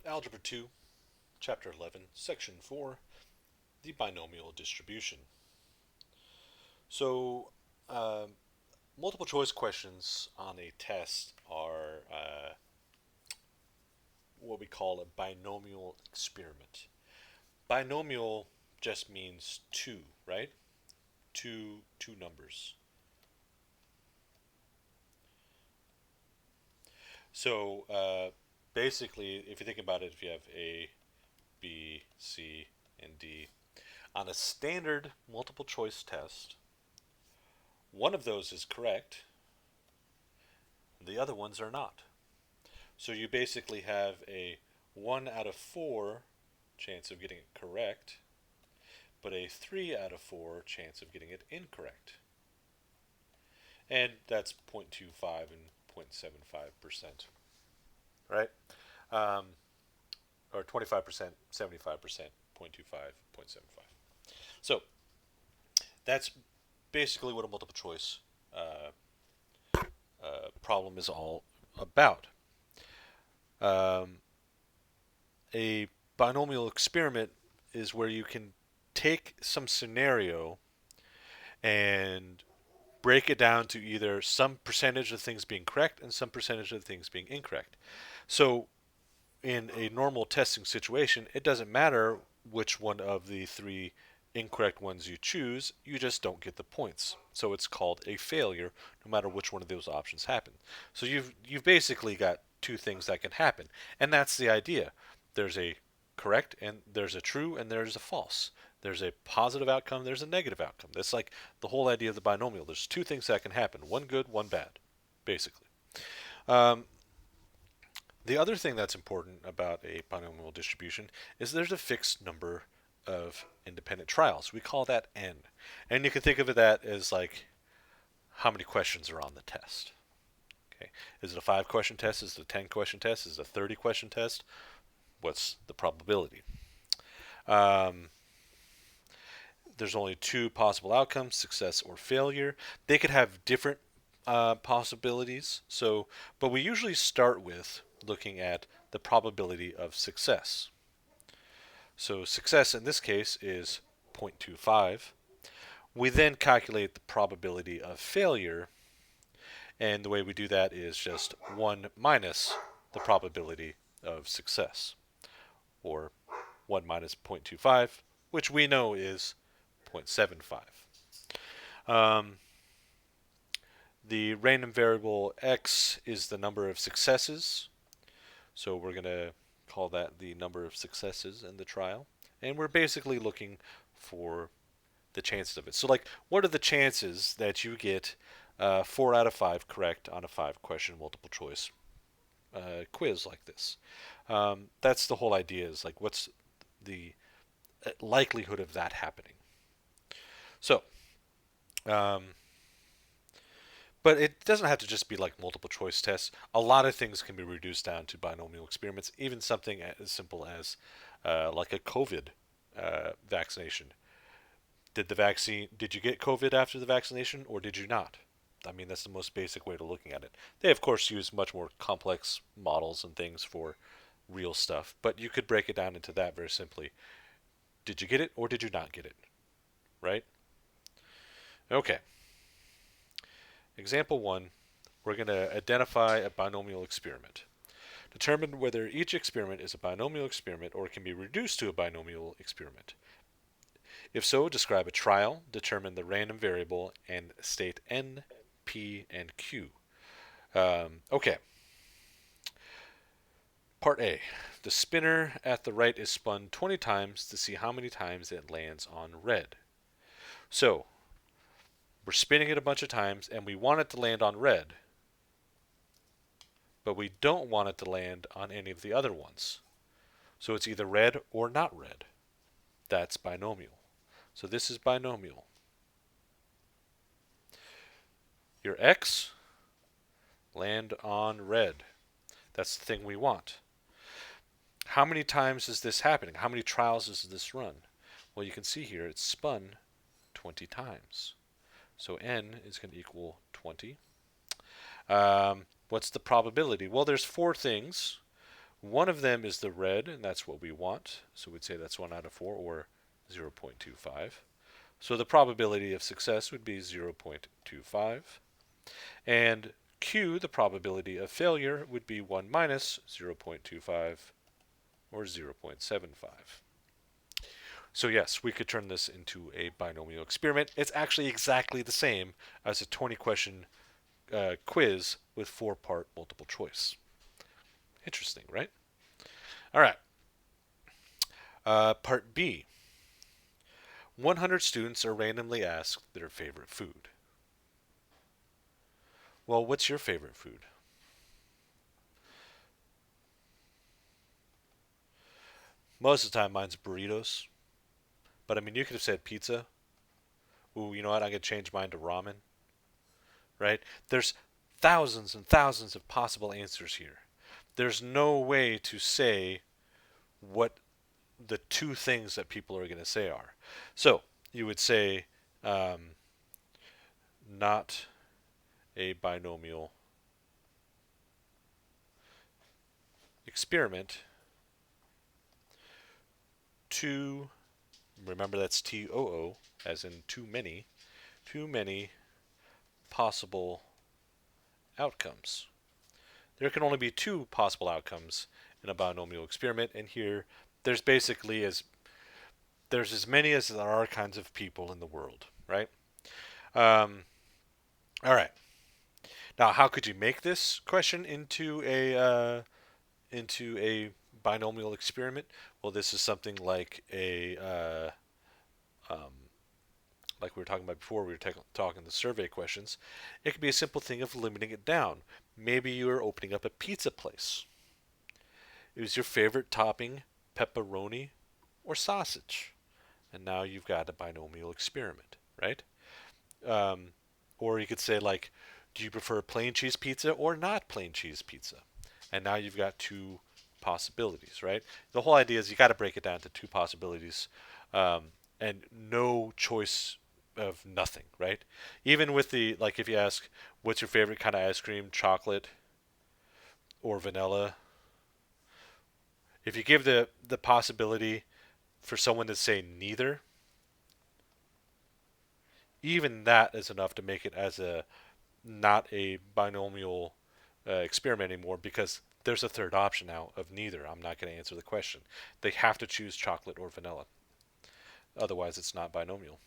Algebra 2, Chapter 11, Section 4, the binomial distribution. So, uh, multiple choice questions on a test are what we call a binomial experiment. Binomial just means two, right? Two numbers. So, basically, if you think about it, if you have A, B, C, and D, on a standard multiple choice test, one of those is correct, the other ones are not. So you basically have a 1 out of 4 chance of getting it correct, but a 3 out of 4 chance of getting it incorrect. And that's 0.25 and 0.75%, right? Um, or 25%, 75%, 0.25, 0.75. So that's basically what a multiple choice uh, problem is all about. Um, a binomial experiment is where you can take some scenario and break it down to either some percentage of things being correct and some percentage of things being incorrect. So, in a normal testing situation, it doesn't matter which one of the three incorrect ones you choose, you just don't get the points. So it's called a failure no matter which one of those options happen. So you've basically got two things that can happen. And that's the idea. There's a correct and there's a true and there's a false. There's a positive outcome, there's a negative outcome. That's like the whole idea of the binomial. There's two things that can happen, one good, one bad, basically. Um, the other thing that's important about a binomial distribution is there's a fixed number of independent trials. We call that n. And you can think of that as like how many questions are on the test. Okay. Is it a 5 question test? Is it a 10 question test? Is it a 30 question test? What's the probability? Um, there's only two possible outcomes, success or failure. They could have different possibilities. So, but we usually start with looking at the probability of success. So success in this case is 0.25. We then calculate the probability of failure, and the way we do that is just 1 minus the probability of success, or 1 minus 0.25, which we know is 0.75. Um, the random variable x is the number of successes, so we're going to call that the number of successes in the trial. And we're basically looking for the chances of it. So, like, what are the chances that you get 4 out of 5 correct on a 5 question multiple choice quiz like this? That's the whole idea. Is like, what's the likelihood of that happening? So, um, but it doesn't have to just be like multiple choice tests. A lot of things can be reduced down to binomial experiments. Even something as simple as like a COVID vaccination. Did you get COVID after the vaccination or did you not? I mean, that's the most basic way to looking at it. They of course use much more complex models and things for real stuff, but you could break it down into that very simply. Did you get it or did you not get it? Right? Okay. Example 1, we're going to identify a binomial experiment. Determine whether each experiment is a binomial experiment or can be reduced to a binomial experiment. If so, describe a trial, determine the random variable, and state n, p, and q. Okay, part A. The spinner at the right is spun 20 times to see how many times it lands on red. So, we're spinning it a bunch of times and we want it to land on red, but we don't want it to land on any of the other ones. So it's either red or not red. That's binomial. So this is binomial. Your x, land on red. That's the thing we want. How many times is this happening? How many trials does this run? Well, you can see here it's spun 20 times. So n is going to equal 20. What's the probability? Well, there's four things. One of them is the red, and that's what we want. So we'd say that's 1 out of 4, or 0.25. So the probability of success would be 0.25. And Q, the probability of failure, would be 1 minus 0.25, or 0.75. So yes, we could turn this into a binomial experiment. It's actually exactly the same as a 20-question quiz with 4-part multiple choice. Interesting, right? All right. Part B. 100 students are randomly asked their favorite food. Well, what's your favorite food? Most of the time, mine's burritos. But I mean, you could have said pizza. Ooh, you know what? I could change mine to ramen, right? There's thousands and thousands of possible answers here. There's no way to say what the two things that people are going to say are. So you would say um, not a binomial experiment. Too, remember that's TOO, as in too many possible outcomes. There can only be two possible outcomes in a binomial experiment, and here there's as many as there are kinds of people in the world, right? Um, all right. Now, how could you make this question into a binomial experiment? Well, this is something like like we were talking about before. We were talking the survey questions. It could be a simple thing of limiting it down. Maybe you are opening up a pizza place. Is your favorite topping pepperoni or sausage? And now you've got a binomial experiment, right? Um, or you could say like, do you prefer plain cheese pizza or not plain cheese pizza? And now you've got two possibilities, right? The whole idea is you got to break it down to two possibilities, um, and no choice of nothing, right? Even with the like, if you ask, what's your favorite kind of ice cream, chocolate or vanilla? If you give the possibility for someone to say neither, even that is enough to make it as a not a binomial experiment anymore, because there's a third option now of neither. I'm not going to answer the question. They have to choose chocolate or vanilla. Otherwise, it's not binomial.